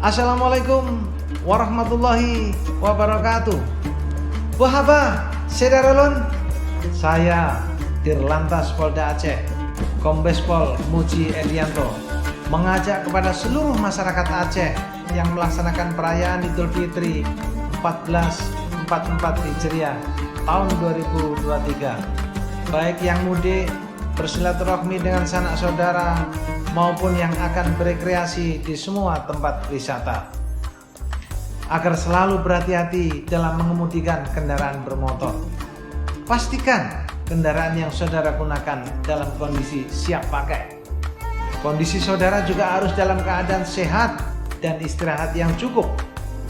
Assalamualaikum warahmatullahi wabarakatuh. Wahaba, Sedarolun. Saya Dirlantas Polda Aceh, Kombes Pol Muji Edianto, mengajak kepada seluruh masyarakat Aceh yang melaksanakan perayaan Idul Fitri 1444 Hijriah tahun 2023, baik yang mudik bersilaturahmi dengan sanak saudara maupun yang akan berekreasi di semua tempat wisata, agar selalu berhati-hati dalam mengemudikan kendaraan bermotor. Pastikan kendaraan yang saudara gunakan dalam kondisi siap pakai. Kondisi saudara juga harus dalam keadaan sehat dan istirahat yang cukup.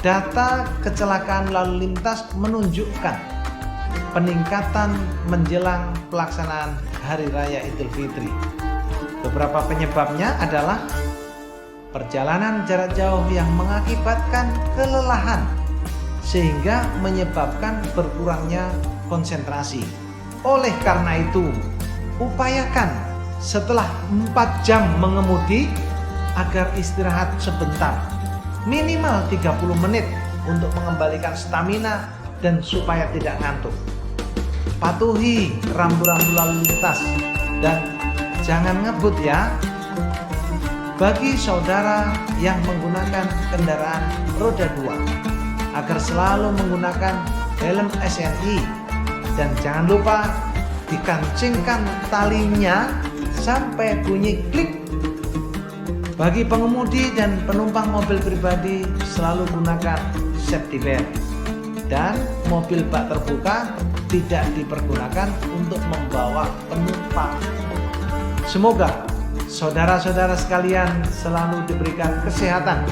Data kecelakaan lalu lintas menunjukkan peningkatan menjelang pelaksanaan Hari Raya Idul Fitri. Beberapa penyebabnya adalah perjalanan jarak jauh yang mengakibatkan kelelahan sehingga menyebabkan berkurangnya konsentrasi. Oleh karena itu, upayakan setelah 4 jam mengemudi agar istirahat sebentar, minimal 30 menit untuk mengembalikan stamina dan supaya tidak ngantuk. Patuhi rambu-rambu lalu lintas dan jangan ngebut ya. Bagi saudara yang menggunakan kendaraan roda 2, agar selalu menggunakan helm SNI dan jangan lupa dikancingkan talinya sampai bunyi klik. Bagi pengemudi dan penumpang mobil pribadi, selalu gunakan safety belt, dan mobil bak terbuka tidak dipergunakan untuk membawa penumpang. Semoga saudara-saudara sekalian selalu diberikan kesehatan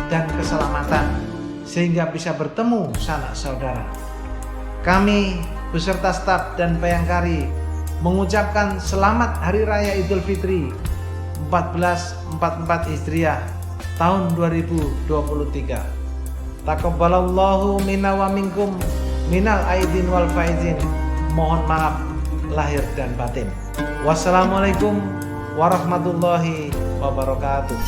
dan keselamatan sehingga bisa bertemu sanak saudara. Kami beserta staf dan bayangkari mengucapkan selamat Hari Raya Idul Fitri 1444 Hijriah tahun 2023. Taqabbalallahu minna wa minkum minal aidin wal faizin. Mohon maaf lahir dan batin. Wassalamualaikum warahmatullahi wabarakatuh.